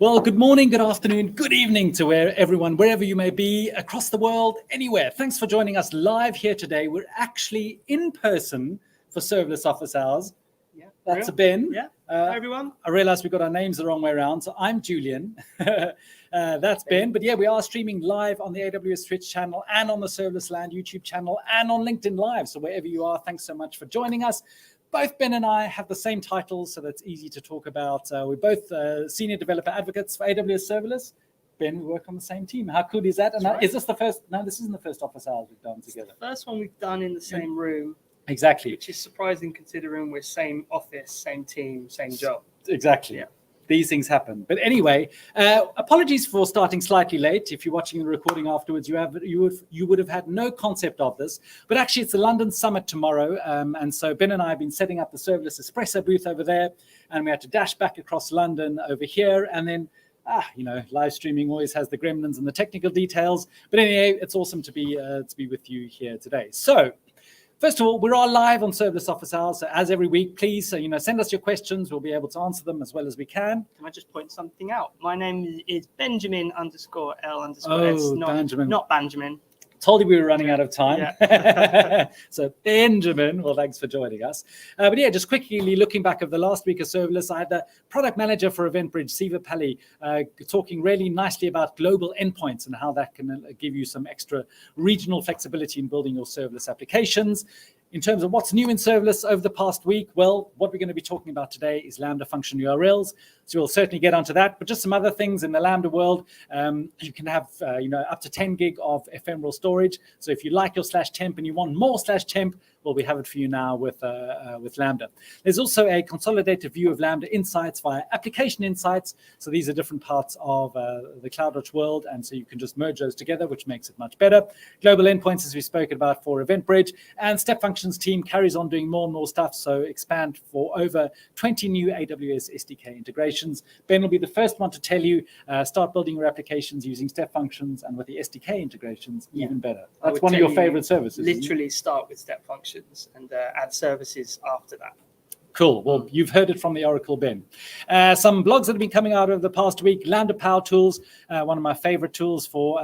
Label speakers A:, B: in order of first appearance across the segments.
A: Well, good morning, good afternoon, good evening to everyone, wherever you may be, across the world, anywhere. Thanks for joining us live here today. We're actually in person for Serverless office hours.
B: Yeah,
A: that's a Ben.
B: Yeah, hi everyone.
A: I realized we got our names the wrong way around, so I'm Julian. That's Ben. But yeah, we are streaming live on the AWS Twitch channel and on the Serverless Land YouTube channel and on LinkedIn Live. So wherever you are, thanks so much for joining us. Both Ben and I have the same titles, so that's easy to talk about. We're both senior developer advocates for AWS Serverless. Ben, we work on the same team. How cool is that? And right. Is this the first? No, this isn't the first office hours we've done together.
B: The first one we've done in the same room.
A: Exactly.
B: Which is surprising considering we're same office, same team, same job.
A: Exactly. Yeah. These things happen. But anyway, apologies for starting slightly late. If you're watching the recording afterwards, you would have had no concept of this. But actually, it's the London Summit tomorrow. And so Ben and I have been setting up the Serverless Espresso booth over there. And we had to dash back across London over here. And then, live streaming always has the gremlins and the technical details. But anyway, it's awesome to be with you here today. So, first of all, we're all live on Serverless Office Hours. So as every week, please, send us your questions. We'll be able to answer them as well as we can.
B: Can I just point something out? My name is Benjamin_L_S. Not Benjamin.
A: Told you we were running out of time. Yeah. So Benjamin, well, thanks for joining us. But yeah, just quickly looking back of the last week of Serverless, I had the product manager for EventBridge, Siva Pally, talking really nicely about global endpoints and how that can give you some extra regional flexibility in building your serverless applications. In terms of what's new in Serverless over the past week, well, what we're going to be talking about today is Lambda Function URLs. So we'll certainly get onto that, but just some other things in the Lambda world. You can have, up to 10 gig of ephemeral storage. So if you like your /temp and you want more /temp, well, we have it for you now with Lambda. There's also a consolidated view of Lambda insights via application insights. So these are different parts of the CloudWatch world, and so you can just merge those together, which makes it much better. Global endpoints, as we spoke about for EventBridge, and Step Functions team carries on doing more and more stuff. So expand for over 20 new AWS SDK integrations. Ben will be the first one to tell you, start building your applications using Step Functions, and with the SDK integrations, even better. That's one of your favorite services.
B: Literally start with Step Functions and add services after that.
A: Cool. Well, you've heard it from the Oracle, Ben. Some blogs that have been coming out over the past week. Lambda Power Tools, one of my favorite tools for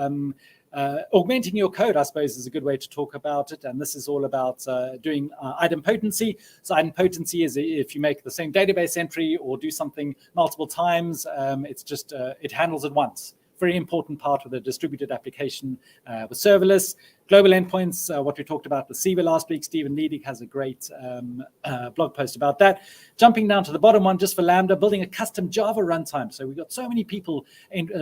A: augmenting your code, I suppose, is a good way to talk about it. And this is all about doing idempotency. So idempotency is if you make the same database entry or do something multiple times, it's just, it handles it once. Very important part of the distributed application with serverless. Global endpoints, what we talked about with Siva last week. Stephen Ledig has a great blog post about that. Jumping down to the bottom one, just for Lambda, building a custom Java runtime. So we've got so many people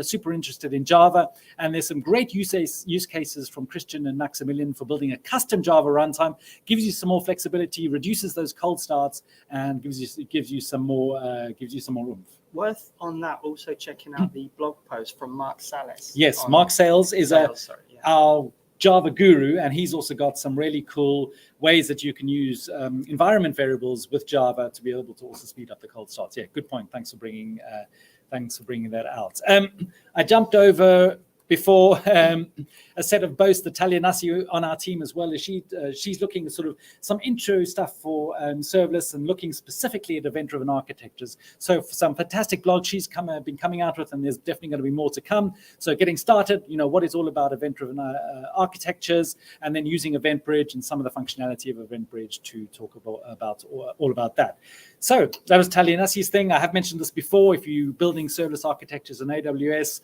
A: super interested in Java, and there's some great use cases from Christian and Maximilian for building a custom Java runtime. Gives you some more flexibility, reduces those cold starts, and gives you some more oomph.
B: Worth on that also checking out the blog post from Mark Salas.
A: Yes, Mark Sales is our Java guru, and he's also got some really cool ways that you can use environment variables with Java to be able to also speed up the cold starts. Yeah, good point. Thanks for bringing that out. I jumped over before a set of boasts that Talia Nassi on our team as well. She's looking at sort of some intro stuff for serverless and looking specifically at event-driven architectures. So for some fantastic blogs she's been coming out with, and there's definitely going to be more to come. So getting started, what is all about event-driven architectures, and then using EventBridge and some of the functionality of EventBridge to talk about all about that. So that was Talia Nassi's thing. I have mentioned this before. If you're building serverless architectures in AWS,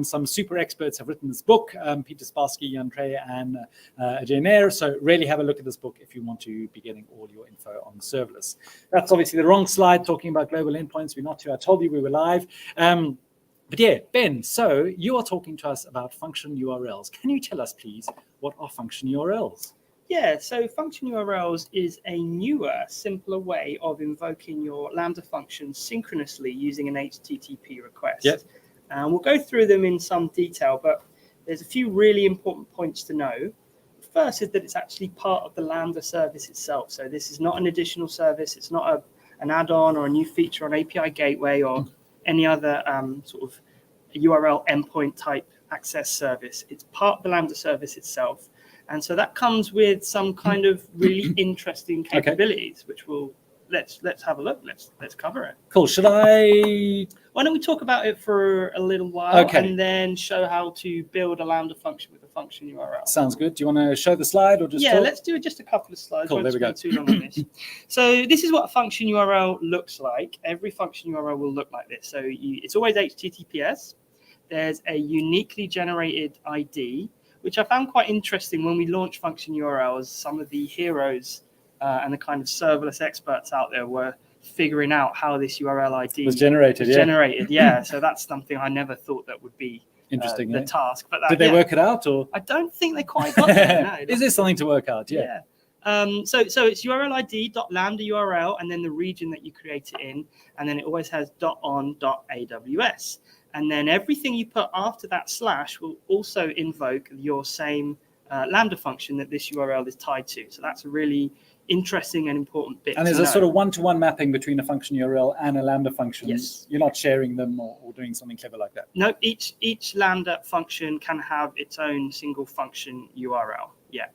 A: some super experts have written this book, Peter Spassky, Jan Trey, and Ajay Nair. So really have a look at this book if you want to be getting all your info on serverless. That's obviously the wrong slide talking about global endpoints. We're not to. I told you we were live. But yeah, Ben, so you are talking to us about function URLs. Can you tell us, please, what are function URLs?
B: Yeah, so function URLs is a newer, simpler way of invoking your Lambda functions synchronously using an HTTP request.
A: Yep.
B: And we'll go through them in some detail, but there's a few really important points to know. First is that it's actually part of the Lambda service itself. So this is not an additional service. It's not an add-on or a new feature on API gateway or any other sort of URL endpoint type access service. It's part of the Lambda service itself. And so that comes with some kind of really interesting capabilities, which we'll let's have a look. Let's cover it.
A: Cool. Should I?
B: Why don't we talk about it for a little while,
A: Okay.
B: and then show how to build a Lambda function with a function URL.
A: Sounds good. Do you want to show the slide or just?
B: Yeah,
A: talk?
B: let's do just a couple of slides.
A: Cool,
B: Won't
A: there we go.
B: spend too long on this. So this is what a function URL looks like. Every function URL will look like this. So it's always HTTPS. There's a uniquely generated ID, which I found quite interesting when we launched function URLs. Some of the heroes and the kind of serverless experts out there were figuring out how this URL ID
A: was generated.
B: Yeah. So that's something I never thought that would be
A: Interesting.
B: the task. But
A: did they work it out, or
B: I don't think they quite got there. No,
A: is there something to work out? Yeah.
B: So it's URL ID.lambda URL and then the region that you create it in, and then it always has .on.aws, and then everything you put after that slash will also invoke your same Lambda function that this URL is tied to. So that's a really interesting and important bit.
A: And there's a sort of one-to-one mapping between a function URL and a Lambda function.
B: Yes.
A: You're not sharing them or doing something clever like that.
B: No, each Lambda function can have its own single function URL. Yeah.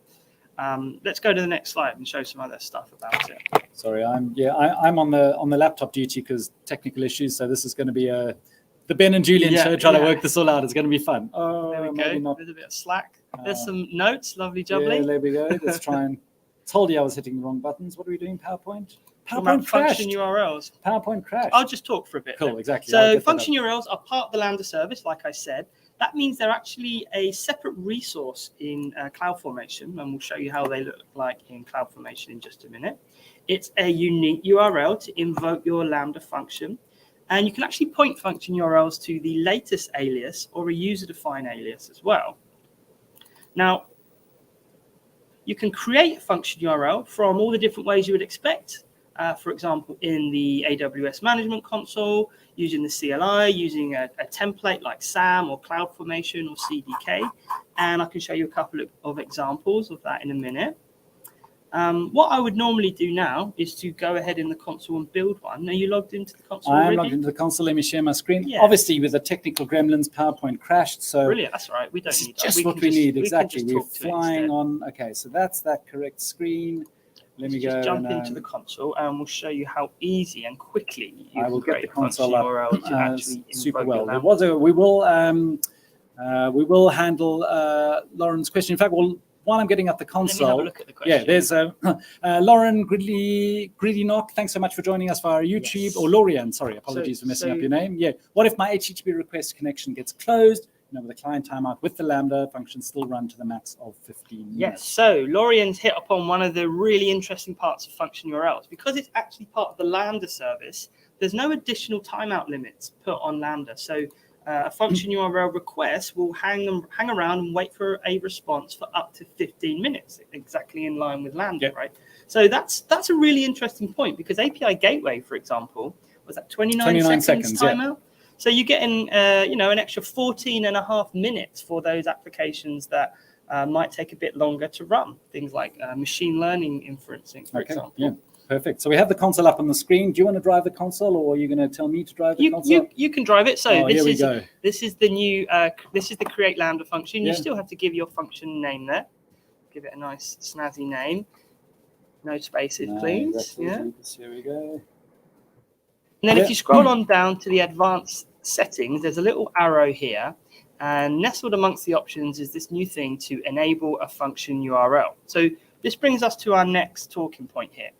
B: Let's go to the next slide and show some other stuff about it.
A: Sorry, I'm on the laptop duty because technical issues. So this is going to be the Ben and Julian show, trying to work this all out. It's going to be fun. Oh,
B: there we go.
A: Not.
B: There's a bit of slack. There's some notes. Lovely jubbly.
A: Yeah, there we go. Let's try and. Told you I was hitting the wrong buttons. What are we doing? PowerPoint? PowerPoint crashed.
B: Function URLs.
A: PowerPoint crashed.
B: I'll just talk for a bit.
A: Cool,
B: then.
A: exactly.
B: So function URLs are part of the Lambda service, like I said. That means they're actually a separate resource in CloudFormation, and we'll show you how they look like in CloudFormation in just a minute. It's a unique URL to invoke your Lambda function, and you can actually point function URLs to the latest alias or a user-defined alias as well. Now, you can create a function URL from all the different ways you would expect. For example, in the AWS Management Console, using the CLI, using a template like SAM or CloudFormation or CDK. And I can show you a couple of examples of that in a minute. What I would normally do now is to go ahead in the console and build one. Are you logged into the console
A: I am
B: already?
A: logged into the console. Let me share my screen.
B: Yeah.
A: Obviously, with the technical gremlins, PowerPoint crashed. So
B: Brilliant. That's all right. We don't
A: this is
B: need that.
A: just what we need. Exactly. We're
B: talk to it
A: flying
B: instead.
A: on. Okay, so that's that correct screen. Let me
B: Just
A: go.
B: jump
A: and,
B: into the console and we'll show you how easy and quickly you
A: I will
B: can
A: get the
B: create a function
A: console up
B: URL to actually
A: super
B: invoke your
A: well.
B: Lambda.
A: We will handle Lauren's question. In fact, while I'm getting up the
B: Let me have
A: console,
B: a look at the question.
A: there's Lauren Greedy Knock. Thanks so much for joining us via YouTube.
B: Yes.
A: Or Lorian, sorry, apologies for messing up your name. Yeah, what if my HTTP request connection gets closed? With the client timeout, with the Lambda function still run to the max of 15 minutes.
B: Yes, so Lorian's hit upon one of the really interesting parts of function URLs. Because it's actually part of the Lambda service, there's no additional timeout limits put on Lambda. So a function URL request will hang around and wait for a response for up to 15 minutes, exactly in line with Lambda, right? So that's a really interesting point, because API Gateway, for example, was that 29 seconds timeout? Yeah. So you're getting, an extra 14 and a half minutes for those applications that might take a bit longer to run. Things like machine learning inferencing, for example.
A: Yeah, perfect. So we have the console up on the screen. Do you want to drive the console, or are you going to tell me to drive the console?
B: You can drive it. So
A: here we go.
B: This is the new, this is the create Lambda function.
A: Yeah.
B: You still have to give your function name there. Give it a nice snazzy name. No spaces, please.
A: Exactly.
B: Yeah.
A: Here we go.
B: And then if you scroll on down to the advanced settings, there's a little arrow here, and nestled amongst the options is this new thing to enable a function URL. So this brings us to our next talking point here.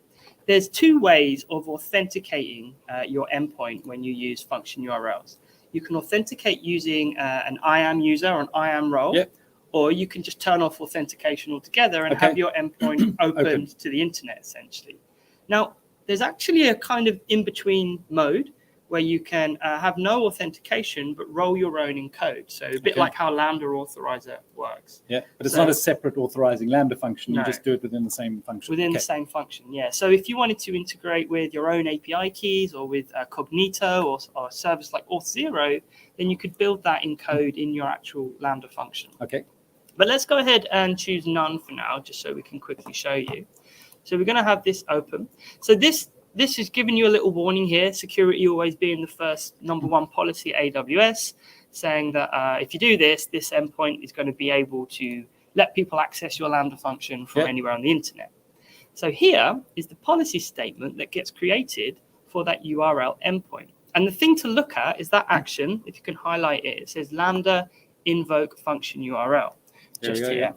B: There's two ways of authenticating your endpoint when you use function URLs. You can authenticate using an IAM user or an IAM role, or you can just turn off authentication altogether and have your endpoint opened to the internet, essentially. Now, there's actually a kind of in-between mode where you can have no authentication but roll your own in code. So a bit like how Lambda Authorizer works.
A: Yeah, but it's not a separate authorizing Lambda function. You just do it within the same function.
B: Within the same function, yeah. So if you wanted to integrate with your own API keys or with Cognito or a service like Auth0, then you could build that in code in your actual Lambda function.
A: Okay.
B: But let's go ahead and choose none for now, just so we can quickly show you. So we're going to have this open. So this is giving you a little warning here, security always being the first number one policy at AWS, saying that if you do this endpoint is going to be able to let people access your Lambda function from anywhere on the internet. So here is the policy statement that gets created for that URL endpoint. And the thing to look at is that action. If you can highlight it, it says Lambda invoke function URL just here. Yeah.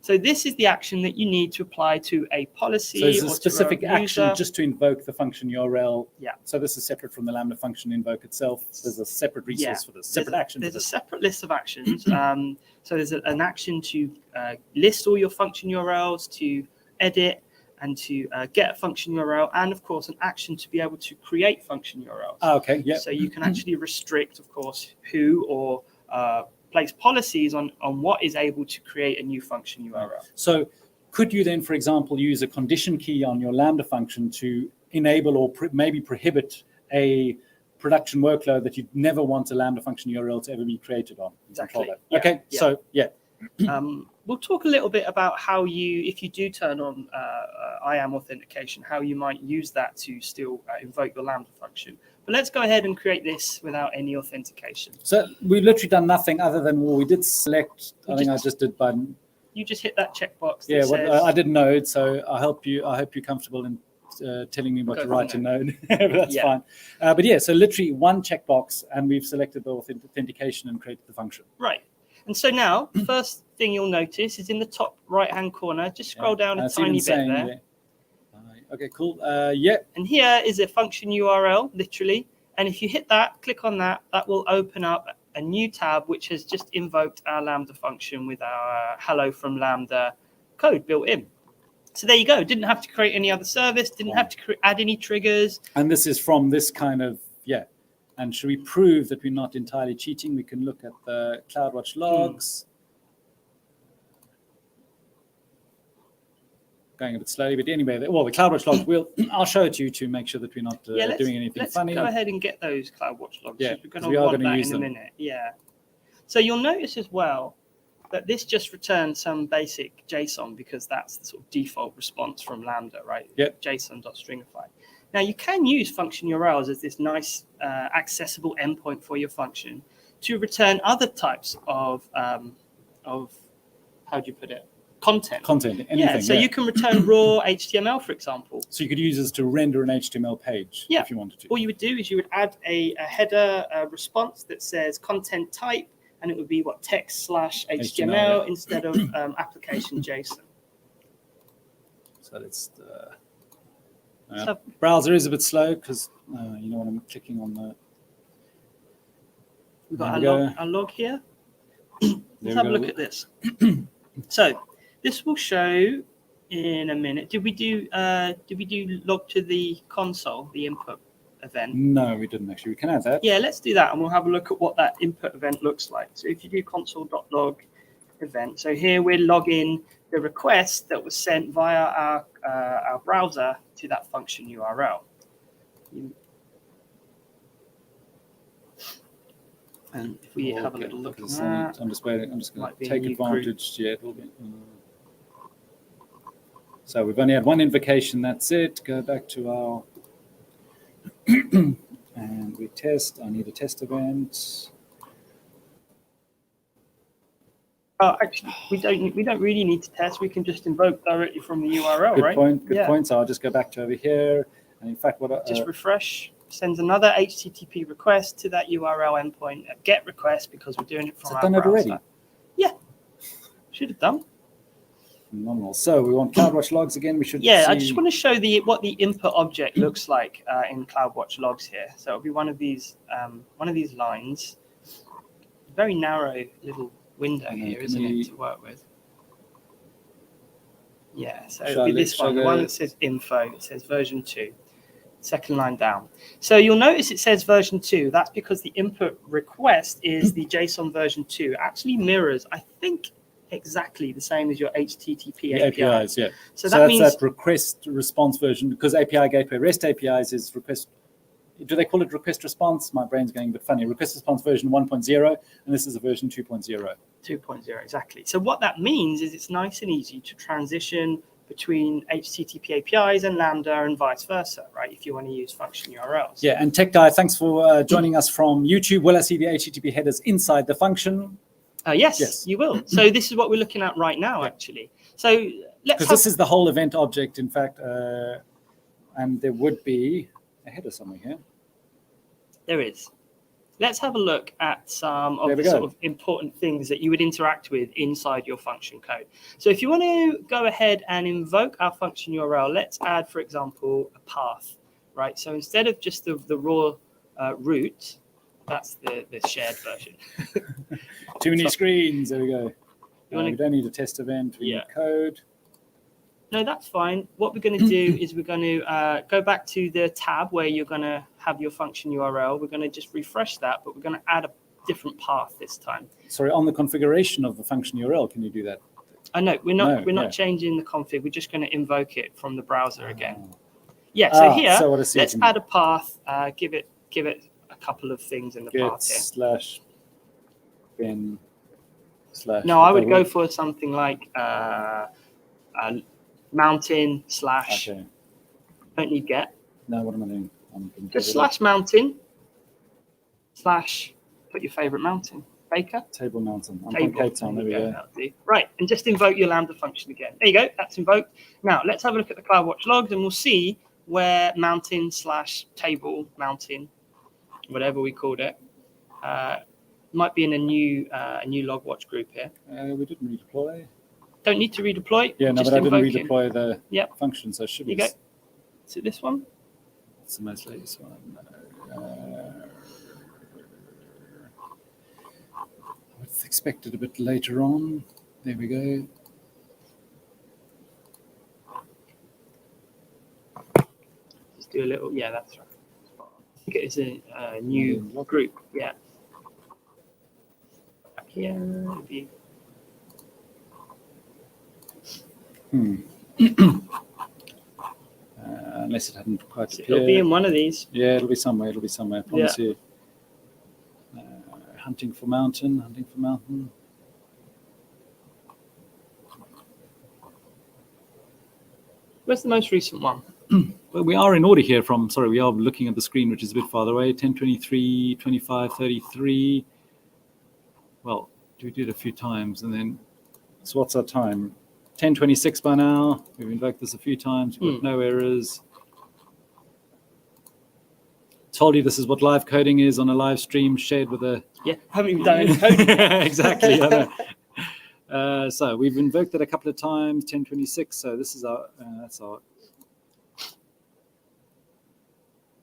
B: So this is the action that you need to apply to a policy.
A: So it's a specific action just to invoke the function URL.
B: Yeah.
A: So this is separate from the Lambda function invoke itself. There's a separate resource for this, separate action.
B: There's a separate list of actions. So there's an action to list all your function URLs, to edit, and to get a function URL, and of course an action to be able to create function URLs.
A: Okay, yeah.
B: So you can actually restrict, of course, who or place policies on what is able to create a new function URL.
A: So could you then, for example, use a condition key on your Lambda function to enable or maybe prohibit a production workload that you'd never want a Lambda function URL to ever be created on?
B: Exactly.
A: Yeah. Okay, yeah. So yeah.
B: We'll talk a little bit about how if you do turn on IAM authentication, how you might use that to still invoke your Lambda function. But let's go ahead and create this without any authentication.
A: So we've literally done nothing other than we did select. I just did button.
B: You just hit that checkbox.
A: Yeah, I didn't know it, so I hope you're comfortable in telling me what to write in Node. That's fine. But yeah, so literally one checkbox, and we've selected the authentication and created the function.
B: Right. And so now, the first thing you'll notice is in the top right-hand corner. Just scroll down a tiny bit there.
A: Okay, cool. Yeah.
B: And here is a function URL, literally. And if you hit that, click on that, that will open up a new tab which has just invoked our Lambda function with our hello from Lambda code built in. So there you go. Didn't have to create any other service. Didn't have to add any triggers.
A: And this is from this kind of, yeah. And should we prove that we're not entirely cheating, we can look at the CloudWatch logs. Going a bit slowly, but anyway, the CloudWatch logs, I'll show it to you to make sure that we're not doing anything funny.
B: Let's go ahead and get those CloudWatch logs.
A: Yeah,
B: we're going to want that in a minute. Yeah. So you'll notice as well that this just returns some basic JSON because that's the sort of default response from Lambda, right?
A: Yep.
B: JSON.stringify. Now you can use function URLs as this nice accessible endpoint for your function to return other types of how do you put it? Content, anything. Yeah, so you can return raw HTML, for example.
A: So you could use this to render an HTML page if you wanted to.
B: All you would do is you would add a header response that says content type, and it would be text/HTML instead of application JSON.
A: So let's browser is a bit slow because you know when I'm clicking on the.
B: We've got our log here. Let's have a look at this. So this will show in a minute. Did we do log to the console, the input event?
A: No, we didn't actually. We can add that.
B: Yeah, let's do that, and we'll have a look at what that input event looks like. So if you do console.log event, so here we're logging the request that was sent via our browser to that function URL. And if we have a little look at that,
A: I'm just waiting. I'm just going to take advantage. Yeah, it will be. So we've only had one invocation. That's it. Go back to our and we test. I need a test event.
B: Actually, we don't really need to test. We can just invoke directly from the URL, right?
A: Good point. So I'll just go back to over here. And in fact,
B: just refresh. Sends another HTTP request to that URL endpoint, a GET request because we're doing it from our browser.
A: Done it already?
B: Yeah, should have done.
A: Phenomenal. So we want CloudWatch logs again. We should.
B: Yeah, I just want to show what the input object looks like in CloudWatch logs here. So it'll be one of these lines. Very narrow little window here, isn't it, to work with? Yeah, so it'll be this one. The one that says info. It says version 2. Second line down. So you'll notice it says version 2. That's because the input request is the JSON version 2. It actually mirrors, I think, exactly the same as your HTTP
A: APIs. Yeah.
B: So that means
A: that request response version, because API gateway REST APIs is request. Do they call it request response? My brain's going a bit funny. Request response version 1.0, and this is a version 2.0.
B: 2.0, exactly. So what that means is it's nice and easy to transition between HTTP APIs and Lambda and vice versa, right? If you want to use function URLs.
A: Yeah, and Tech Guy, thanks for joining us from YouTube. Will I see the HTTP headers inside the function?
B: Yes, you will. So this is what we're looking at right now, actually. So
A: Because this is the whole event object, in fact, and there would be a header somewhere here.
B: There is. Let's have a look at some of the sort of important things that you would interact with inside your function code. So if you want to go ahead and invoke our function URL, let's add, for example, a path, right? So instead of just the raw root, that's the shared version.
A: Too many screens. There we go. We don't need a test event. We need code.
B: No, that's fine. What we're going to do is we're going to go back to the tab where you're going to have your function URL. We're going to just refresh that, but we're going to add a different path this time.
A: Sorry, on the configuration of the function URL, can you do that?
B: No, we're not changing the config. We're just going to invoke it from from again. Yeah. So here, let's add a path. Give it a couple of things in the path here.
A: /bin/
B: No, I would go for something like mountain /
A: Okay.
B: Don't need get.
A: No, what am I doing?
B: Just /mountain / put your favorite mountain. Baker.
A: Table mountain. I'm on Cape Town. There we go.
B: Right, and just invoke your Lambda function again. There you go. That's invoked. Now let's have a look at the CloudWatch logs, and we'll see where mountain / table mountain, whatever we called it, might be in a new logwatch group here.
A: We didn't redeploy.
B: Don't need to redeploy.
A: Yeah, no,
B: just
A: but I didn't
B: invoking.
A: redeploy the function, so it should be.
B: There you go. Is it this one?
A: It's the most latest one. I was expected a bit later on. There we go.
B: Just do a little. Yeah, that's right. I think it is a new group. Yeah. Back here. Maybe.
A: Unless it hadn't quite appeared.
B: It'll be in one of these.
A: Yeah, it'll be somewhere. I promise you. Hunting for mountain.
B: Where's the most recent one?
A: Well, we are in order here we are looking at the screen, which is a bit farther away. 10:23, 25:33. Well, we do it a few times, and then, so what's our time? 10:26 by now. We've invoked this a few times. We've got no errors. Told you this is what live coding is on a live stream shared with a...
B: Yeah, haven't even done any coding.
A: Exactly. I know. So we've invoked it a couple of times, 10:26. So this is that's our...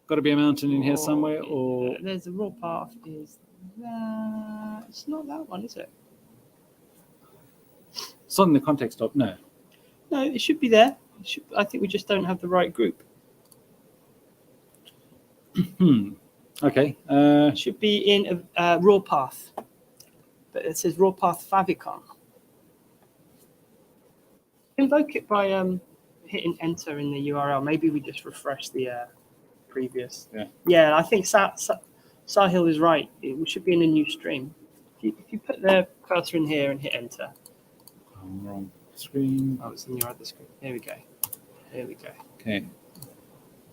A: Got to be a mountain in here somewhere, or...
B: There's a raw path. Is that... It's not that one, is it?
A: It's not in the context of... No,
B: it should be there. I think we just don't have the right group.
A: Okay.
B: It should be in a raw path. But it says raw path favicon. Invoke it by hitting enter in the URL. Maybe we just refresh the previous. Yeah, I think Sahil is right. It should be in a new stream. If you put the cursor in here and hit enter.
A: Wrong screen.
B: Oh, it's in your other screen. There we go.
A: Okay.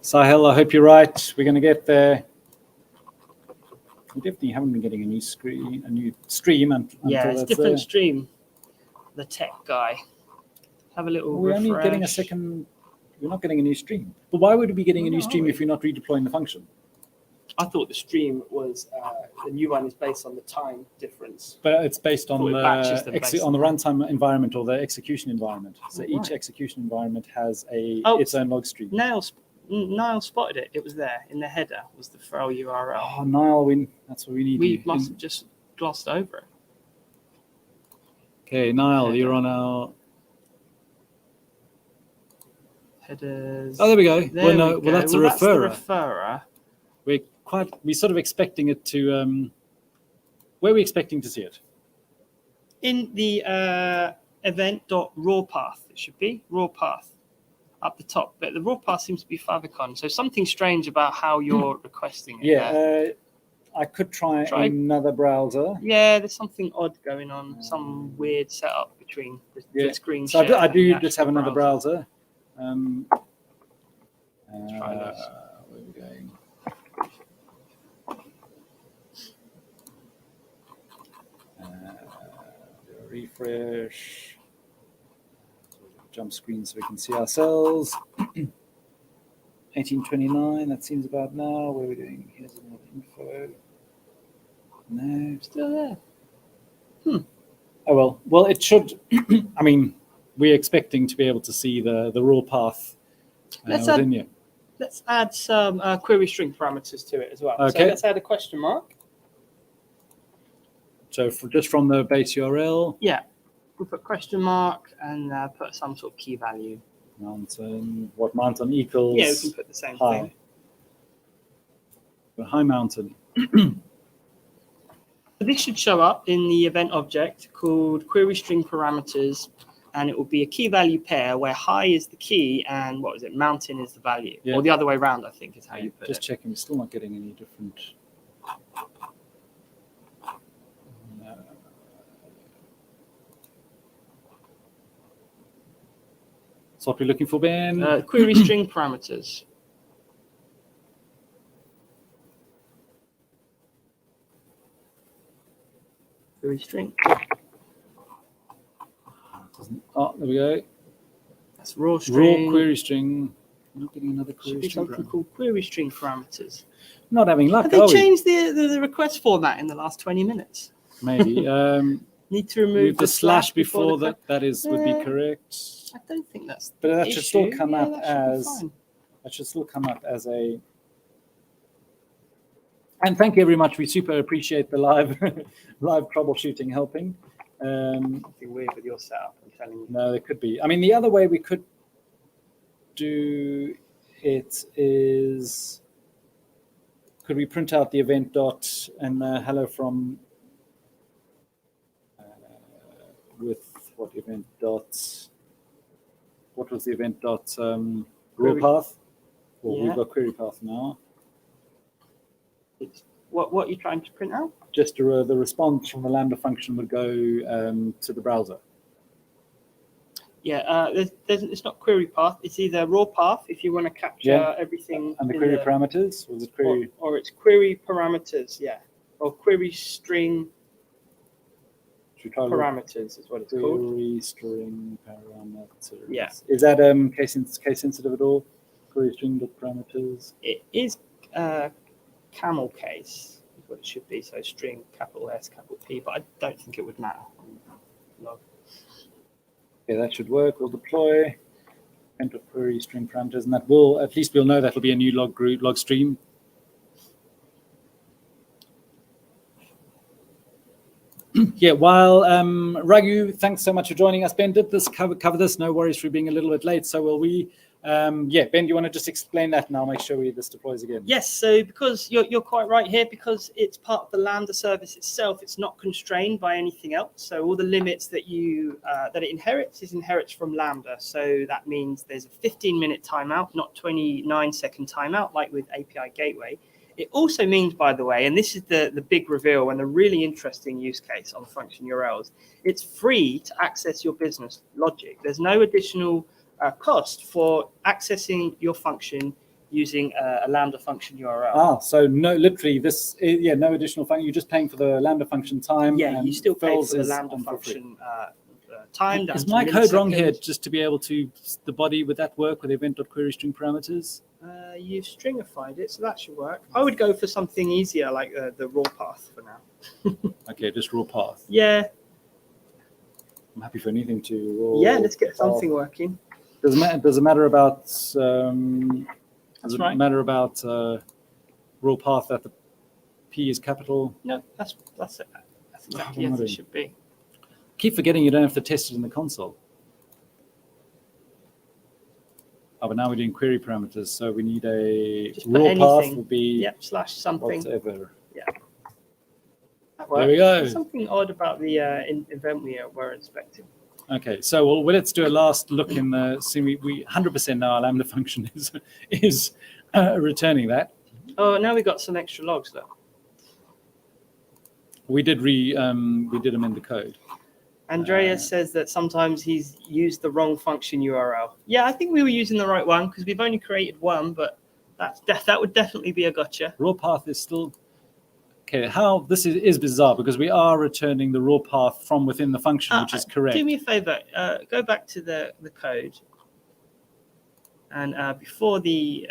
A: Sahil, I hope you're right. We're going to get there. We definitely haven't been getting a new stream
B: yeah, it's a different stream. The tech guy. Have a little refresh.
A: We're only getting a second. We're not getting a new stream. But why would we be getting a new stream if you're not redeploying the function?
B: I thought the stream was the new one is based on the time difference.
A: But it's based on the runtime environment or the execution environment. So each execution environment has its own log stream.
B: Niall spotted it. It was there in the header. Was the file URL?
A: Oh, Niall, that's what we need.
B: We must have just glossed over it.
A: Okay, Niall, you're on our
B: headers.
A: Oh, there we go. Well, that's a referrer.
B: That's the referrer.
A: We're sort of expecting it to. Where are we expecting to see it?
B: In the event.raw path, it should be raw path up the top. But the raw path seems to be favicon. So something strange about how you're requesting it.
A: Yeah, I could try another browser.
B: Yeah, there's something odd going on. Some weird setup between the screen share.
A: So I do just have another browser.
B: Let's try this.
A: Where are we going? Refresh. jump screen so we can see ourselves. 1829, that seems about now. What are we doing? Here's another info. No.
B: Still there.
A: Oh, well. Well, it should. I mean, we're expecting to be able to see the raw path within you.
B: Let's add some query string parameters to it as well.
A: Okay.
B: So let's add a question mark.
A: So just from the base URL.
B: Yeah. We'll put question mark and put some sort of key value.
A: Mountain. What mountain equals?
B: Yeah, we can put the same
A: high.
B: thing.
A: The high mountain.
B: This should show up in the event object called query string parameters, and it will be a key value pair where high is the key and what was it, mountain is the value.
A: Yeah.
B: Or the other way around, I think, is how you put
A: Just
B: it.
A: checking, we're still not getting any different. That's what we're looking for, Ben.
B: Query string parameters. Query string.
A: Oh, there we go.
B: That's raw string.
A: Raw query string. I'm not getting another
B: Should
A: query
B: be
A: string.
B: something called query string parameters.
A: Not having luck,
B: Have they
A: are we?
B: changed the request format in the last 20 minutes?
A: Maybe.
B: Need to remove
A: the slash before
B: the
A: that. That would be correct.
B: I don't think that's.
A: But that
B: the
A: should still
B: issue.
A: come
B: Yeah,
A: up
B: that should be
A: as.
B: fine.
A: That should still come up as a. And thank you very much. We super appreciate the live troubleshooting helping.
B: Something weird with your setup, I'm telling you.
A: No, there could be. I mean, the other way we could do it is, could we print out the event dot and hello from with what event dot? What was the event dot raw path? Well,
B: Yeah.
A: we've got query path now.
B: It's, what are you trying to print out?
A: Just the response from the Lambda function would go to the browser.
B: Yeah, it's not query path. It's either raw path if you want to capture everything.
A: And the
B: in
A: query parameters? Was it query?
B: Or it's query parameters, yeah. Or query string parameters is what it's called.
A: Query string parameters.
B: Yeah.
A: Is that case sensitive at all? Query string parameters.
B: It is camel case is what it should be. So string capital S, capital P, but I don't think it would matter. Log.
A: Okay, that should work. We'll deploy enter query string parameters, and that will, at least we'll know that'll be a new log stream. Yeah, while Raghu, thanks so much for joining us. Ben did this cover this. No worries for being a little bit late. So will we? Yeah, Ben, do you want to just explain that, and I'll make sure this deploys again?
B: Yes. So because you're quite right here, because it's part of the Lambda service itself, it's not constrained by anything else. So all the limits that that it inherits from Lambda. So that means there's a 15-minute timeout, not 29-second timeout, like with API Gateway. It also means, by the way, and this is the big reveal and the really interesting use case on function URLs, it's free to access your business logic. There's no additional cost for accessing your function using a Lambda function URL.
A: Ah, so no, literally this, yeah, no additional function. You're just paying for the Lambda function time.
B: Yeah, you still pay for the
A: is
B: Lambda
A: on for
B: function time.
A: Is my code wrong here? Just to be able to, the body, would that work with event.query string parameters?
B: You've stringified it, so that should work. I would go for something easier like the raw path for now.
A: Okay, just raw path.
B: Yeah.
A: I'm happy for anything to raw.
B: Yeah, let's get something working.
A: Does it matter about matter about raw path that the P is capital?
B: No, that's it. That's exactly as it should be.
A: Keep forgetting you don't have to test it in the console. Oh, but now we're doing query parameters, so we need a
B: Just
A: raw path would be
B: / something.
A: whatever.
B: Yeah.
A: There we go.
B: There's something odd about the event we're inspecting.
A: Okay, so well, let's do a last look in the. See, we 100% know our Lambda function is returning that.
B: Oh, now we got some extra logs though.
A: We did amend the code.
B: Andreas says that sometimes he's used the wrong function URL. Yeah, I think we were using the right one because we've only created one, but that would definitely be a gotcha.
A: Raw path is still. Okay, how this is bizarre because we are returning the raw path from within the function, which is correct.
B: Do me a favor, go back to the code, and before the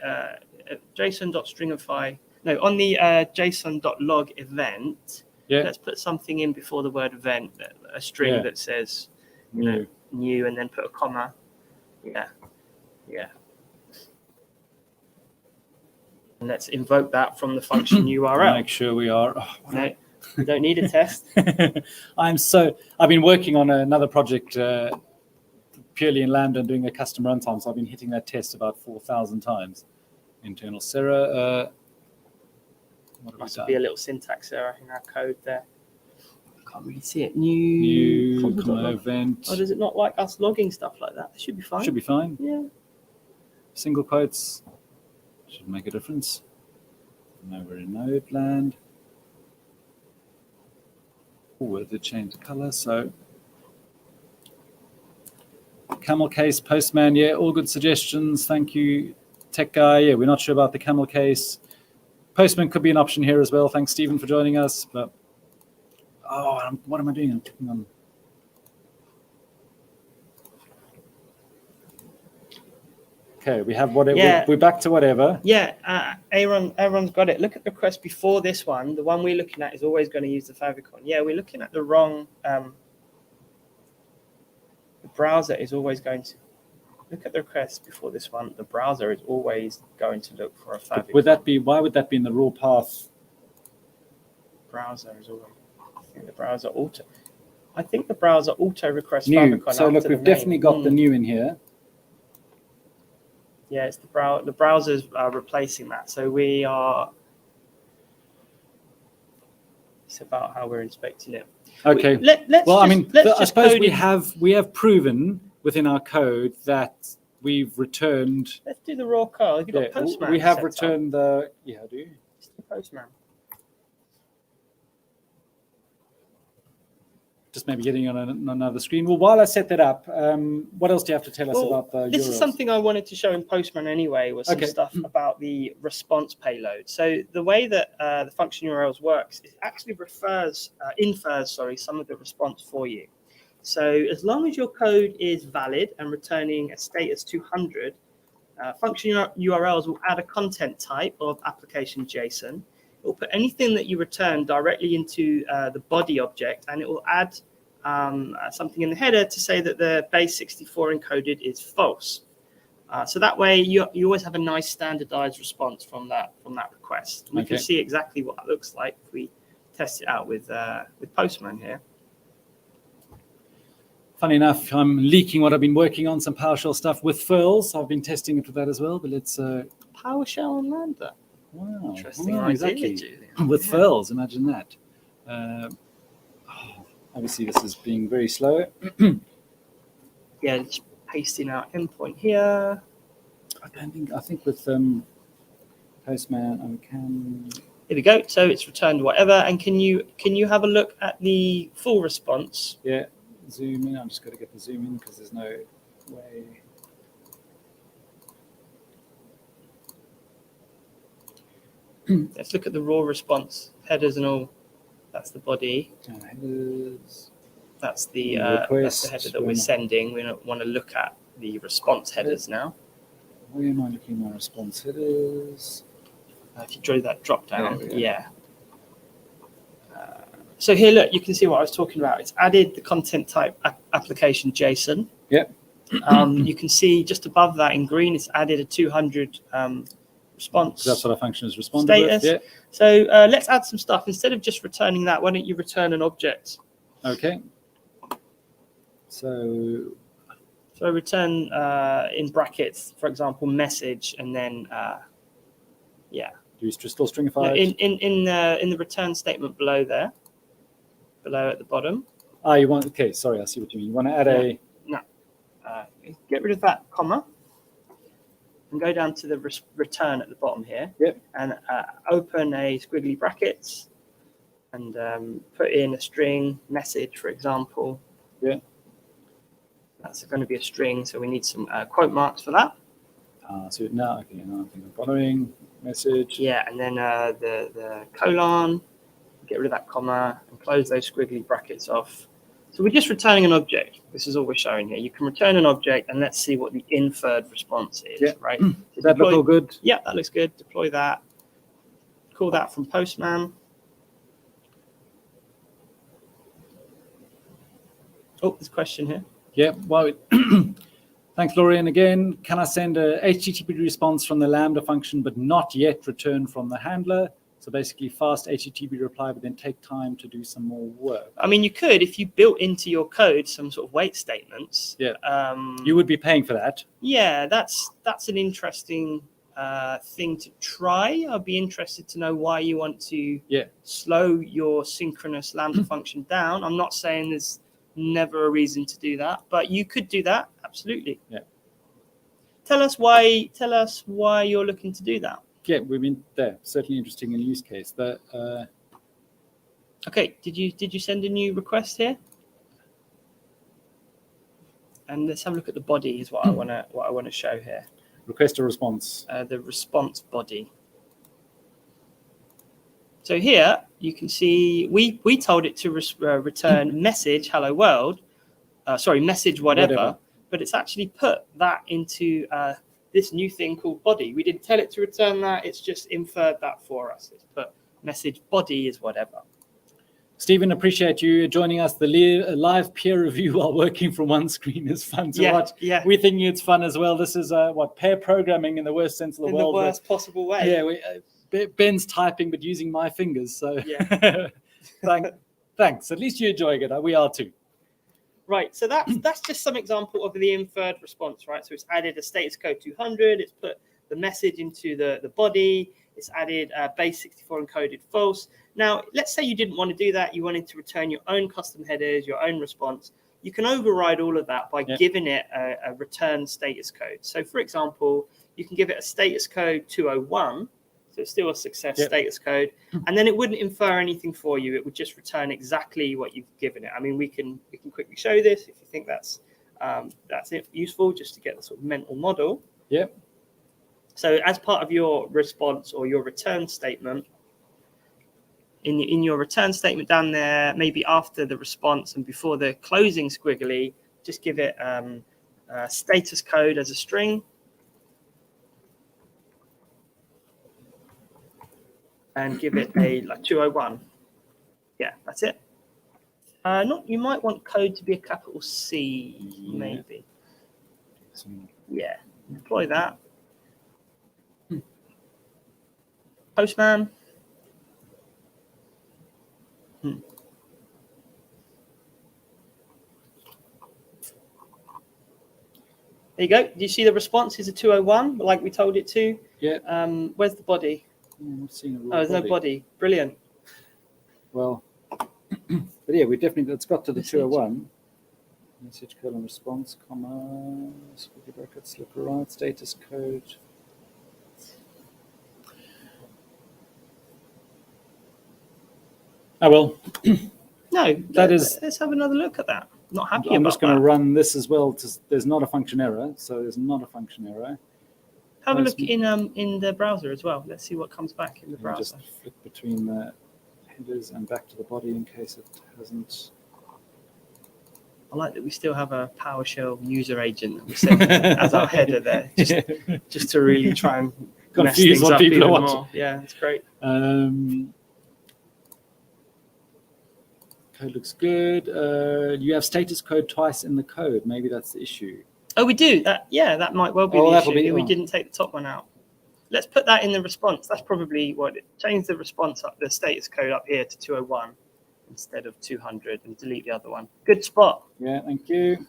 B: JSON.stringify, no, on the JSON.log event, let's put something in before the word event, a string that says new, and then put a comma. Yeah. And let's invoke that from the function URL.
A: Make sure we are.
B: No, you don't need a test.
A: I've been working on another project purely in Lambda and doing a custom runtime, so I've been hitting that test about 4,000 times. Internal Sarah.
B: Must be a little syntax error in our code there. I can't really see it. New
A: event.
B: Oh, does it not like us logging stuff like that? It should be fine.
A: Should be fine.
B: Yeah.
A: Single quotes. Should make a difference. Now we're in node land. Oh, it did change the color. So camel case, Postman. Yeah, all good suggestions. Thank you, tech guy. Yeah, we're not sure about the camel case. Postman could be an option here as well. Thanks, Stephen, for joining us. But what am I doing? I'm clicking on. Okay, we have whatever.
B: Yeah.
A: We're back to whatever.
B: Yeah, Aaron's got it. Look at the request before this one. The one we're looking at is always going to use the favicon. Yeah, we're looking at the wrong. The browser is always going to look at the request before this one. The browser is always going to look for a favicon.
A: Would that be? Why would that be in the raw path?
B: Browser is always. I think the browser auto requests
A: new.
B: favicon.
A: So look, we've definitely got the new in here.
B: Yeah, it's the browser's replacing that. So we are. It's about how we're inspecting it.
A: Okay. I suppose we have proven within our code that we've returned.
B: Let's do the raw code. Have you got Postman?
A: We have returned the. Yeah, I do.
B: It's the Postman.
A: Just maybe getting on another screen. Well, while I set that up, what else do you have to tell us about the
B: This
A: URLs?
B: is something I wanted to show in Postman anyway, was some stuff about the response payload. So the way that the function URLs works, it actually infers some of the response for you. So as long as your code is valid and returning a status 200, function URLs will add a content type of application JSON. It will put anything that you return directly into the body object, and it will add something in the header to say that the base 64 encoded is false. So that way you always have a nice standardized response from that request. We can see exactly what that looks like if we test it out with Postman here.
A: Funny enough, I'm leaking what I've been working on, some PowerShell stuff with Furls. I've been testing it with that as well, but it's
B: PowerShell and Lambda.
A: Wow.
B: Interesting.
A: Exactly. With Furls, imagine that. Obviously, this is being very slow.
B: Yeah, just pasting our endpoint here.
A: I think with Postman, I can.
B: Here we go. So it's returned whatever. And can you have a look at the full response?
A: Yeah. Zoom in. I'm just going to get the zoom in because there's no way.
B: Let's look at the raw response, headers and all. That's the body.
A: Headers.
B: That's the header that we're sending. We don't want to look at the response headers now.
A: Where am I looking at my response headers?
B: If you draw that drop down, so here, look, you can see what I was talking about. It's added the content type application JSON.
A: Yep.
B: You can see just above that in green, it's added a 200 response.
A: So that's what our function is responded
B: status.
A: with. Yeah.
B: So let's add some stuff. Instead of just returning that, why don't you return an object?
A: Okay. So
B: return in brackets, for example, message, and then
A: do you still stringify it?
B: In the return statement below there, below at the bottom.
A: You want? Okay, sorry, I see what you mean. You want to add
B: get rid of that comma and go down to the return at the bottom here.
A: Yep.
B: And open a squiggly brackets and put in a string message, for example.
A: Yeah.
B: That's going to be a string, so we need some quote marks for that.
A: So now I think I'm following message.
B: Yeah, and then the colon, get rid of that comma and close those squiggly brackets off. So we're just returning an object. This is all we're showing here. You can return an object, and let's see what the inferred response is, right? So
A: Does that look all good?
B: Yeah, that looks good. Deploy that. Call that from Postman. Oh, there's a question here.
A: Yeah, well, thanks, Lorian. Again, can I send a HTTP response from the Lambda function, but not yet return from the handler? So basically fast HTTP reply, but then take time to do some more work.
B: I mean, you could, if you built into your code some sort of wait statements.
A: Yeah, you would be paying for that.
B: Yeah, that's an interesting thing to try. I'd be interested to know why you want to slow your synchronous Lambda function down. I'm not saying there's never a reason to do that, but you could do that, absolutely.
A: Yeah.
B: Tell us why you're looking to do that.
A: Yeah, we mean there certainly interesting in use case. But
B: okay, did you send a new request here? And let's have a look at the body. Is what I want to show here.
A: Request or response?
B: The response body. So here you can see we told it to return message hello world, message whatever, but it's actually put that into this new thing called body. We didn't tell it to return that, it's just inferred that for us. It's put message body is whatever.
A: Stephen, appreciate you joining us. The live peer review while working from one screen is fun to watch.
B: Yeah.
A: We're thinking it's fun as well. This is pair programming in the worst sense of the world.
B: In the worst possible way.
A: Yeah, Ben's typing but using my fingers. So
B: yeah.
A: Thanks. At least you're enjoying it. We are too.
B: Right, so that's just some example of the inferred response, right? So it's added a status code 200, it's put the message into the body, it's added base 64 encoded false. Now, let's say you didn't want to do that, you wanted to return your own custom headers, your own response. You can override all of that by giving it a return status code. So for example, you can give it a status code 201, so it's still a success status code, and then it wouldn't infer anything for you. It would just return exactly what you've given it. I mean, we can quickly show this if you think that's useful, just to get the sort of mental model.
A: Yep.
B: So as part of your response or your return statement, in your return statement down there, maybe after the response and before the closing squiggly, just give it a status code as a string. And give it a 201. Yeah, that's it. You might want code to be a capital C, maybe. Yeah, deploy that. Postman. There you go. Do you see the response is a 201, like we told it to?
A: Yeah.
B: Where's the body? There's no body. Brilliant.
A: Well, but yeah, it's got to the 201. Message colon response, comma, squiggly brackets, look right, status code. Oh, well.
B: No, let's have another look at that. Not happy about that.
A: I'm just going to run this as well. There's not a function error, so there's not a function error.
B: Have a look in the browser as well. Let's see what comes back in the browser.
A: Just flick between the headers and back to the body in case it hasn't.
B: I like that we still have a PowerShell user agent that we set as our header there, just to really try and confuse what people are watching. Yeah, it's great.
A: Code looks good. You have status code twice in the code. Maybe that's the issue.
B: Oh, we do. That might well be the issue. We didn't take the top one out. Let's put that in the response. That's probably what it. Change the response up, the status code up here to 201 instead of 200, and delete the other one. Good spot.
A: Yeah, thank you.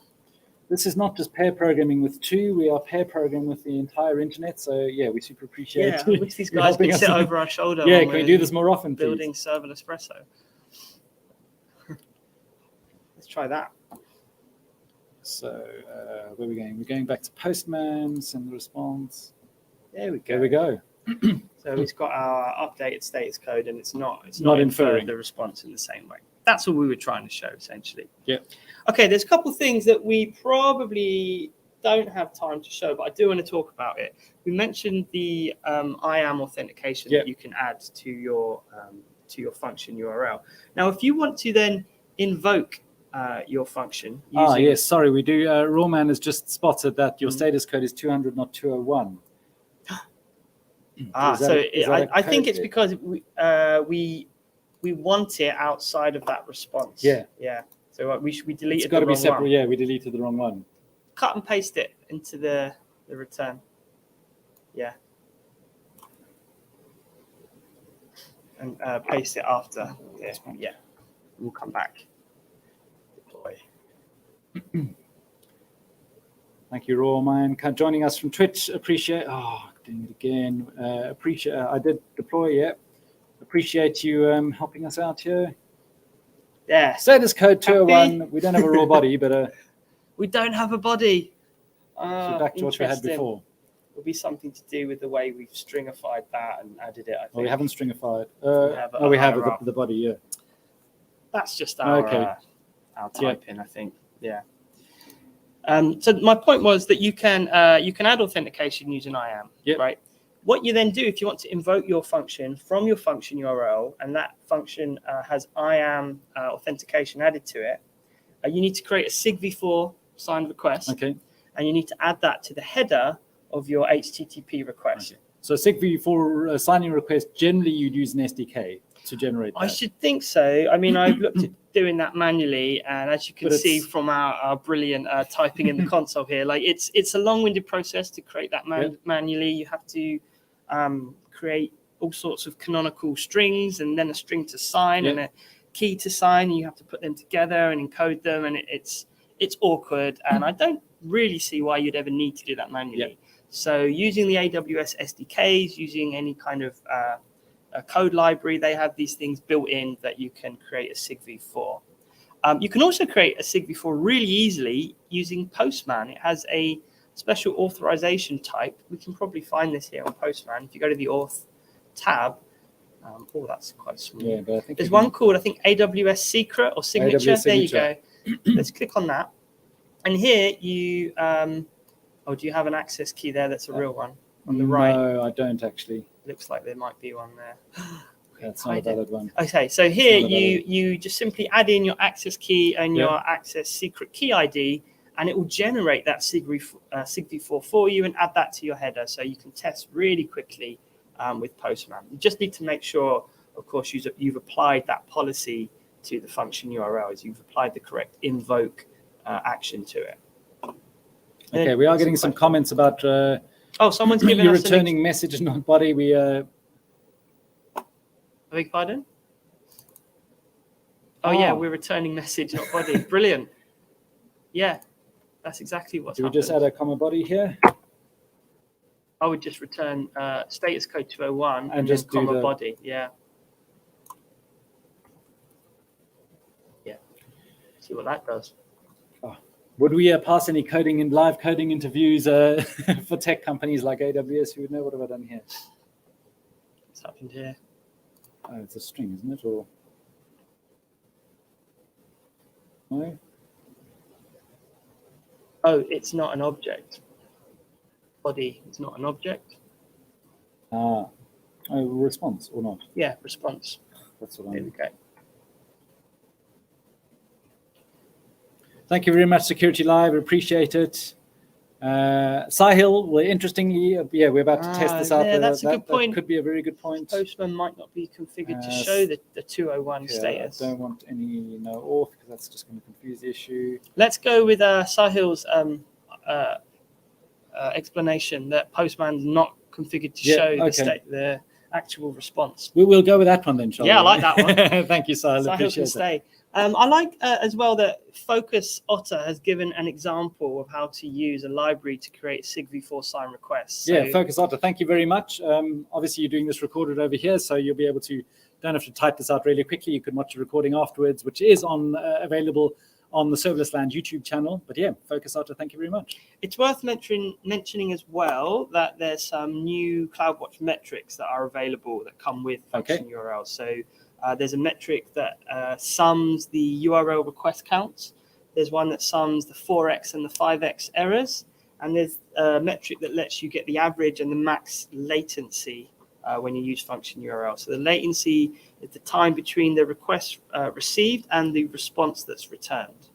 A: This is not just pair programming with two. We are pair programming with the entire internet. So yeah, we super appreciate it.
B: Yeah, I wish these guys could sit over our shoulder.
A: Yeah, can we do this more often, please?
B: Building serverless espresso. Let's try that.
A: So where are we going? We're going back to Postman, send the response.
B: There we go.
A: There we go.
B: So it's got our updated status code, and it's not
A: inferring
B: the response in the same way. That's all we were trying to show, essentially.
A: Yeah.
B: Okay, there's a couple of things that we probably don't have time to show, but I do want to talk about it. We mentioned the IAM authentication that you can add to your to your function URL. Now, if you want to then invoke your function using...
A: yes, sorry, we do. Rawman has just spotted that your status code is 200, not 201.
B: I think it's because we want it outside of that response.
A: Yeah.
B: So we deleted
A: it's got to be separate.
B: one.
A: Yeah, we deleted the wrong one.
B: Cut and paste it into the return. Yeah. And paste it after. Yeah. We'll come back. Deploy.
A: Thank you, Rawman. Joining us from Twitch. Appreciate. Doing it again. I did deploy. Yeah. Appreciate you helping us out here.
B: Yeah.
A: Status code 201. We don't have a raw body, but
B: we don't have a body.
A: so back to what we had before.
B: It'll be something to do with the way we've stringified that and added it. I think.
A: Well, we haven't stringified.
B: We
A: have the body. Yeah.
B: That's just our typing, I think. Yeah. So my point was that you can add authentication using IAM, right? What you then do if you want to invoke your function from your function URL, and that function has IAM authentication added to it, you need to create a SIGv4 signed request, and you need to add that to the header of your HTTP request.
A: Okay. So SIGv4 signing request, generally you'd use an SDK to generate that.
B: I should think so. I mean, I've looked at doing that manually, and as you can see from our brilliant typing in the console here, like it's a long-winded process to create that manually. You have to create all sorts of canonical strings, and then a string to sign and a key to sign. And you have to put them together and encode them, and it's awkward. And I don't really see why you'd ever need to do that manually. So using the AWS SDKs, using any kind of a code library, they have these things built in that you can create a SIGv4. You can also create a SIGv4 really easily using Postman. It has a special authorization type. We can probably find this here on Postman. If you go to the auth tab, that's quite small.
A: Yeah, but I think
B: there's one called, I think, AWS Secret or Signature.
A: AWS
B: there you go. Let's click on that. And here you, do you have an access key there that's a real one on the right?
A: No, I don't actually.
B: Looks like there might be one there.
A: That's not a valid one.
B: Okay, so here you just simply add in your access key and your access secret key ID, and it will generate that SIGv4 for you and add that to your header, so you can test really quickly with Postman. You just need to make sure, of course, you've applied that policy to the function URLs. You've applied the correct invoke action to it.
A: Okay, we are getting some comments about
B: someone's giving
A: you're
B: us
A: returning message, not body. We
B: I beg pardon? Yeah, we're returning message, not body. Brilliant. Yeah, that's exactly what's happened.
A: Do we just add a comma body here?
B: I would just return status code 201 and
A: just
B: then comma body. Yeah. See what that does.
A: Would we pass any live coding interviews for tech companies like AWS? Who would know? What have I done here?
B: What's happened here?
A: Oh, it's a string, isn't it? Or no?
B: Oh, it's not an object. Body is not an object.
A: Response or not?
B: Yeah, response.
A: That's what
B: There we go.
A: Thank you very much, Security Live. We appreciate it. Sahil, interestingly, we're about to test this out.
B: Yeah, that's a good point.
A: That could be a very good point.
B: Postman might not be configured to show the 201 status.
A: I don't want any no auth because that's just going to confuse the issue.
B: Let's go with Sahil's explanation that Postman's not configured to show the actual response.
A: We'll go with that one then, shall we?
B: Yeah, I like that one.
A: Thank you, Sahil.
B: Sahil can stay. I like as well that Focus Otter has given an example of how to use a library to create SIGv4 sign requests. So,
A: Focus Otter, thank you very much. Obviously, you're doing this recorded over here, so you'll be able to, don't have to type this out really quickly. You can watch the recording afterwards, which is available on the Serverless Land YouTube channel. But Focus Otter, thank you very much.
B: It's worth mentioning as well that there's some new CloudWatch metrics that are available that come with function URLs. So there's a metric that sums the URL request counts. There's one that sums the 4x and the 5x errors. And there's a metric that lets you get the average and the max latency when you use function URL. So the latency is the time between the request received and the response that's returned.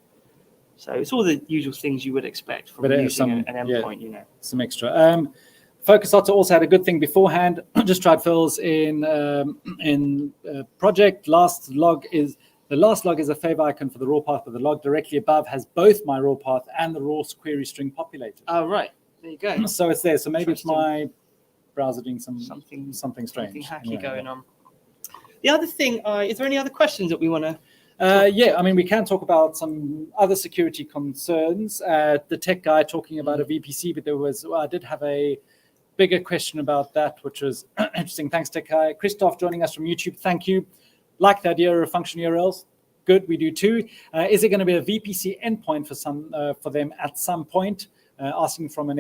B: So it's all the usual things you would expect from using an endpoint,
A: Some extra. Focusdata also had a good thing beforehand. Just tried fills in project. The last log is a favor icon for the raw path, but the log directly above has both my raw path and the raw query string populated.
B: Oh, right. There you go.
A: So it's there. So maybe it's my browser doing something strange.
B: Something hacky going on. The other thing, is there any other questions that we want to?
A: We can talk about some other security concerns. The tech guy talking about a VPC, but I did have a bigger question about that, which was interesting. Thanks, tech guy. Christoph joining us from YouTube. Thank you. Like the idea of function URLs. Good, we do too. Is there going to be a VPC endpoint for them at some point? Asking from a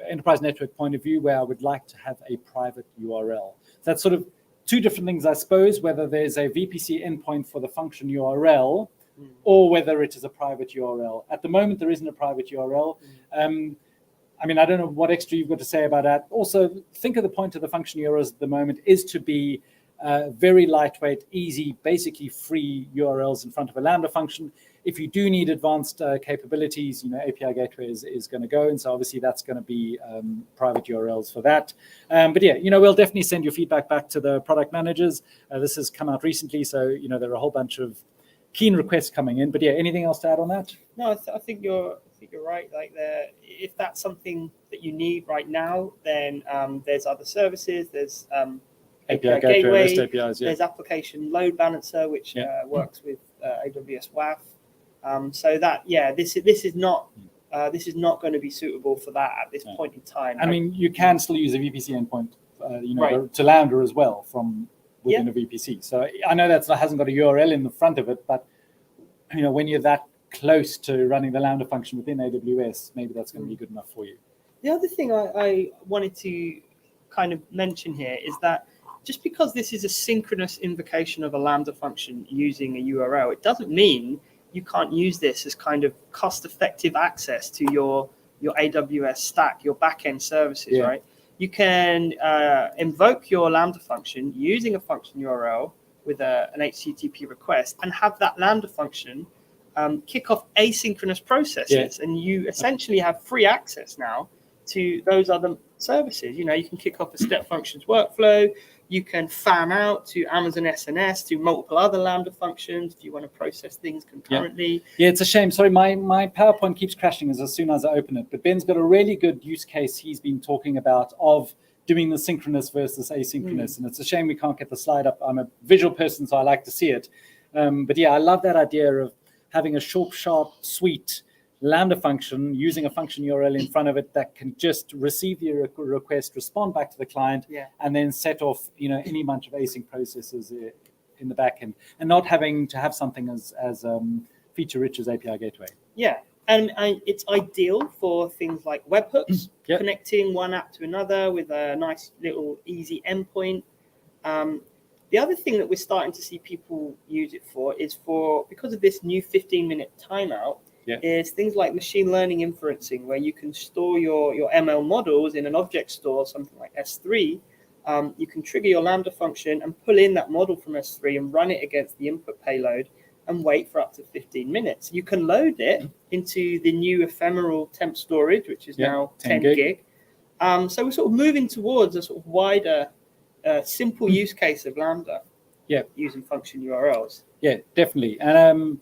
A: enterprise network point of view, where I would like to have a private URL. That's sort of two different things, I suppose, whether there's a VPC endpoint for the function URL or whether it is a private URL. At the moment, there isn't a private URL. I don't know what extra you've got to say about that. Also, think of the point of the function URLs at the moment is to be very lightweight, easy, basically free URLs in front of a Lambda function. If you do need advanced capabilities, API gateway is going to go. And so obviously that's going to be private URLs for that. We'll definitely send your feedback back to the product managers. This has come out recently. So, there are a whole bunch of keen requests coming in. But anything else to add on that?
B: No, I think you're right. Like if that's something that you need right now, then there's other services. There's API gateway, REST APIs, There's application load balancer, which works with AWS WAF. So that this is not going to be suitable for that at this point in time.
A: You can still use a VPC endpoint, to Lambda as well from within a VPC. So I know that hasn't got a URL in the front of it, but when you're that close to running the Lambda function within AWS, maybe that's going to be good enough for you.
B: The other thing I wanted to kind of mention here is that just because this is a synchronous invocation of a Lambda function using a URL, it doesn't mean you can't use this as kind of cost-effective access to your AWS stack, your backend services, right? You can invoke your Lambda function using a function URL with an HTTP request and have that Lambda function kick off asynchronous processes. And you essentially have free access now to those other services. You can kick off a step functions workflow. You can fan out to Amazon SNS, to multiple other Lambda functions if you want to process things concurrently. Yeah,
A: it's a shame. Sorry, my PowerPoint keeps crashing as soon as I open it. But Ben's got a really good use case he's been talking about of doing the synchronous versus asynchronous. And it's a shame we can't get the slide up. I'm a visual person, so I like to see it. I love that idea of having a short, sharp, sweet Lambda function using a function URL in front of it that can just receive the request, respond back to the client, and then set off any bunch of async processes in the back end, and not having to have something as feature rich as API gateway.
B: Yeah, and it's ideal for things like webhooks, connecting one app to another with a nice little easy endpoint. The other thing that we're starting to see people use it for is because of this new 15-minute timeout. Is things like machine learning inferencing, where you can store your ML models in an object store, something like S3. You can trigger your Lambda function and pull in that model from S3 and run it against the input payload and wait for up to 15 minutes. You can load it into the new ephemeral temp storage, which is now 10 gig. So we're sort of moving towards a sort of wider, simple use case of Lambda using function URLs.
A: Yeah, definitely. And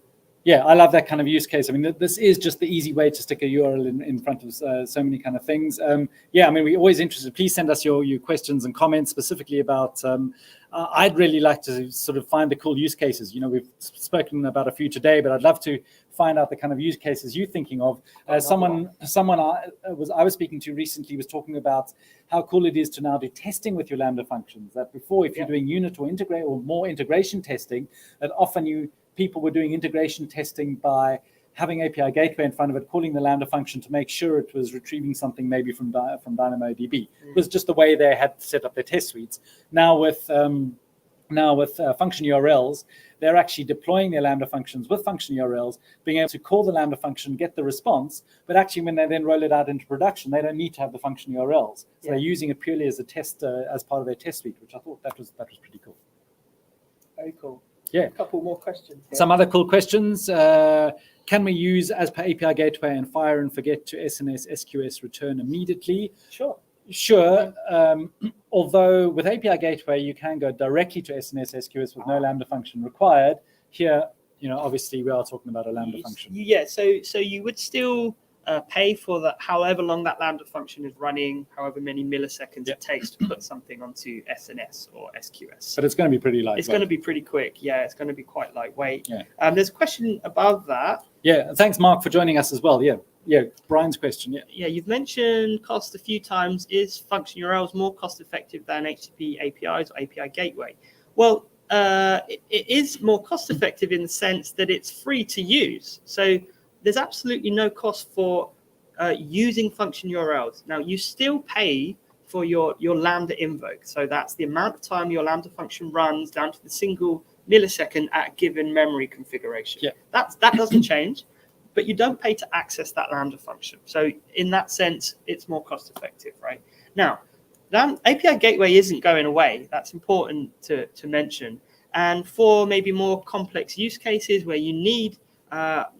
A: I love that kind of use case. This is just the easy way to stick a URL in front of so many kind of things. We're always interested. Please send us your questions and comments specifically about, I'd really like to sort of find the cool use cases. We've spoken about a few today, but I'd love to find out the kind of use cases you're thinking of. Someone I was speaking to recently was talking about how cool it is to now do testing with your Lambda functions. That before, if you're doing unit or integrate or more integration testing, that often people were doing integration testing by having API gateway in front of it, calling the Lambda function to make sure it was retrieving something maybe from DynamoDB. It was just the way they had set up their test suites. Now with now with function URLs, they're actually deploying their Lambda functions with function URLs, being able to call the Lambda function, get the response, but actually when they then roll it out into production, they don't need to have the function URLs. So they're using it purely as a test, as part of their test suite, which I thought that was pretty cool.
B: Very cool.
A: Yeah.
B: A couple more questions here.
A: Some other cool questions. Can we use as per API gateway and fire and forget to SNS SQS return immediately? Sure. Although with API gateway, you can go directly to SNS SQS with no Lambda function required. Here, obviously we are talking about a Lambda function.
B: Yeah. So you would still pay for that, however long that Lambda function is running, however many milliseconds it takes to put something onto SNS or SQS.
A: But it's going to be pretty lightweight.
B: It's going to be pretty quick. Yeah, it's going to be quite lightweight. Yeah. There's a question above that.
A: Yeah. Thanks, Mark, for joining us as well. Yeah. Brian's question. Yeah.
B: You've mentioned cost a few times. Is function URLs more cost effective than HTTP APIs or API gateway? Well, it is more cost effective in the sense that it's free to use. So there's absolutely no cost for using function URLs. Now, you still pay for your Lambda invoke. So that's the amount of time your Lambda function runs down to the single millisecond at a given memory configuration.
A: Yeah.
B: That doesn't change, but you don't pay to access that Lambda function. So in that sense, it's more cost effective, right? Now, API gateway isn't going away. That's important to mention. And for maybe more complex use cases where you need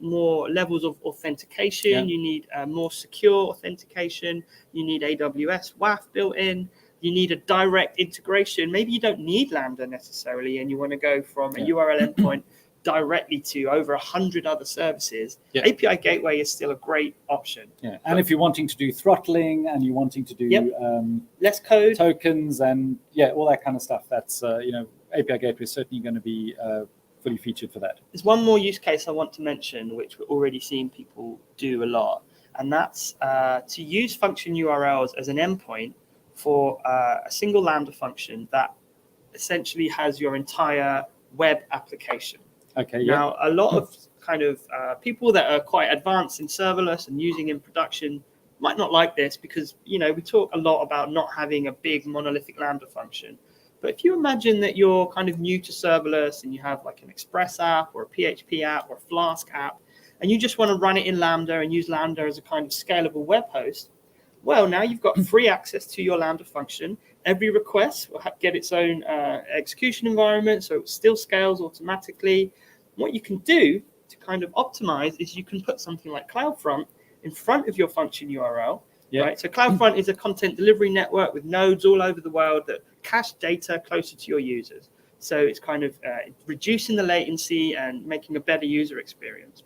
B: more levels of authentication, you need more secure authentication, you need AWS WAF built in, you need a direct integration. Maybe you don't need Lambda necessarily, and you want to go from a URL endpoint directly to over 100 other services. API gateway is still a great option.
A: And if you're wanting to do throttling and you're wanting to do
B: less code,
A: tokens, and all that kind of stuff, that's API gateway is certainly going to be fully featured for that.
B: There's one more use case I want to mention, which we're already seeing people do a lot, and that's to use function URLs as an endpoint for a single Lambda function that essentially has your entire web application. Now, a lot of kind of people that are quite advanced in serverless and using in production might not like this because, we talk a lot about not having a big monolithic Lambda function. But if you imagine that you're kind of new to serverless and you have like an Express app or a PHP app or a Flask app, and you just want to run it in Lambda and use Lambda as a kind of scalable web host, well, now you've got free access to your Lambda function. Every request will get its own execution environment, so it still scales automatically. What you can do to kind of optimize is you can put something like CloudFront in front of your function URL. Right? So CloudFront is a content delivery network with nodes all over the world that cache data closer to your users. So it's kind of reducing the latency and making a better user experience.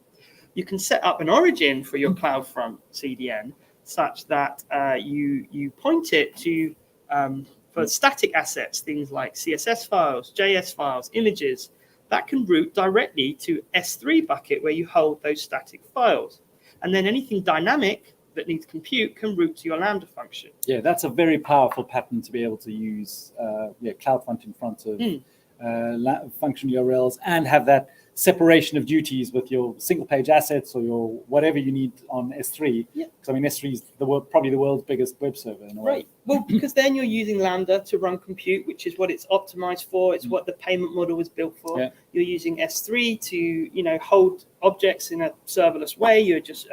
B: You can set up an origin for your CloudFront CDN such that you point it to, for static assets, things like CSS files, JS files, images, that can route directly to S3 bucket where you hold those static files. And then anything dynamic that needs compute can route to your Lambda function.
A: Yeah, that's a very powerful pattern to be able to use CloudFront in front of function URLs and have that separation of duties with your single page assets or your whatever you need on S3. Because I mean, S3 is probably the world's biggest web server in a way.
B: Right. Well, because then you're using Lambda to run compute, which is what it's optimized for. It's what the payment model was built for. You're using S3 to hold objects in a serverless way. You're just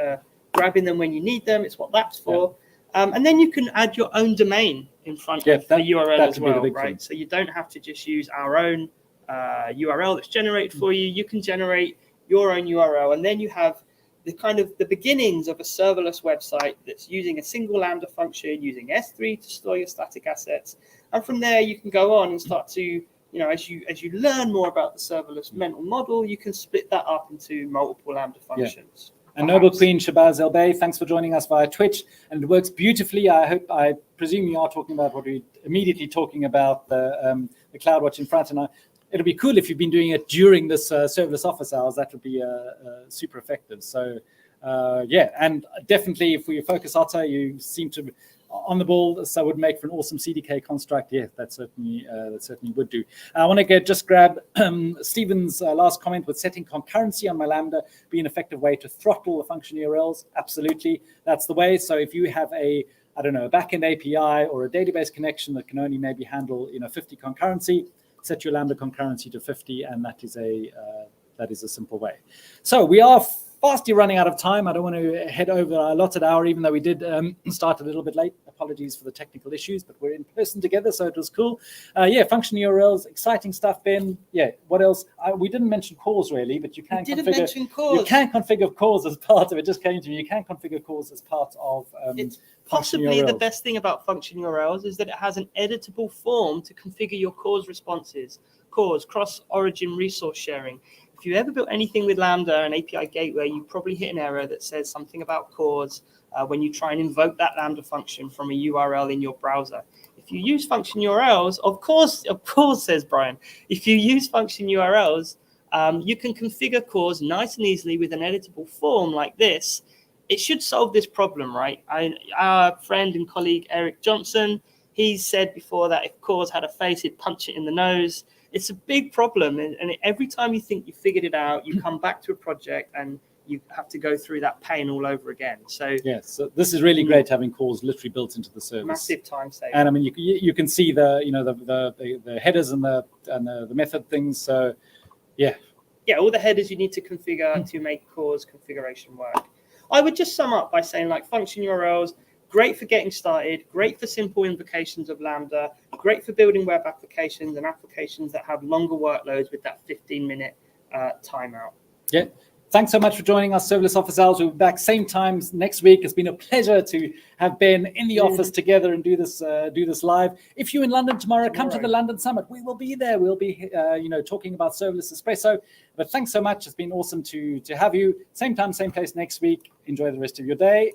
B: grabbing them when you need them. It's what that's for. And then you can add your own domain in front of the URL as well, right? So you don't have to just use our own URL that's generated for you. You can generate your own URL, and then you have the kind of the beginnings of a serverless website that's using a single Lambda function, using S3 to store your static assets. And from there, you can go on and start to, as you learn more about the serverless mental model, you can split that up into multiple Lambda functions.
A: And Noble Queen Shabazz El Bey, thanks for joining us via Twitch. And it works beautifully. I presume you are talking about what we're immediately talking about, the CloudWatch in front. And it'll be cool if you've been doing it during this serverless office hours. That would be super effective. So, and definitely if we focus Otto, you seem to on the ball, so would make for an awesome CDK construct. Yeah, that certainly would do. I want to just grab Stephen's last comment with setting concurrency on my Lambda be an effective way to throttle the function URLs. Absolutely, that's the way. So if you have a backend API or a database connection that can only maybe handle 50 concurrency, set your Lambda concurrency to 50, and that is a simple way. So we are fastly running out of time. I don't want to head over our allotted hour, even though we did start a little bit late. Apologies for the technical issues, but we're in person together, so it was cool. Function URLs, exciting stuff, Ben. Yeah, what else? We didn't mention cores really, but you can
B: mention cores.
A: You can configure cores as part of it. Just came to me. You can configure cores as part of
B: it's possibly the best thing about function URLs is that it has an editable form to configure your cores responses, cores, cross-origin resource sharing. If you ever built anything with Lambda, an API gateway, you probably hit an error that says something about cores when you try and invoke that Lambda function from a URL in your browser. If you use function URLs, of course, says Brian, if you use function URLs, you can configure cores nice and easily with an editable form like this. It should solve this problem, right? Our friend and colleague, Eric Johnson, he said before that if cores had a face, he'd punch it in the nose. It's a big problem, and every time you think you figured it out, you come back to a project and you have to go through that pain all over again. So
A: yes, so this is really great having cores literally built into the service.
B: Massive time saving.
A: And I mean, you can see the headers and the method things. So yeah,
B: all the headers you need to configure to make cores configuration work. I would just sum up by saying like function URLs. Great for getting started, great for simple invocations of Lambda, great for building web applications and applications that have longer workloads with that 15-minute timeout.
A: Yeah. Thanks so much for joining us, Serverless Office Hours. We'll be back same time next week. It's been a pleasure to have Ben in the office together and do this live. If you're in London tomorrow, come to the London Summit. We will be there. We'll be talking about Serverless Espresso. But thanks so much. It's been awesome to have you. Same time, same place next week. Enjoy the rest of your day.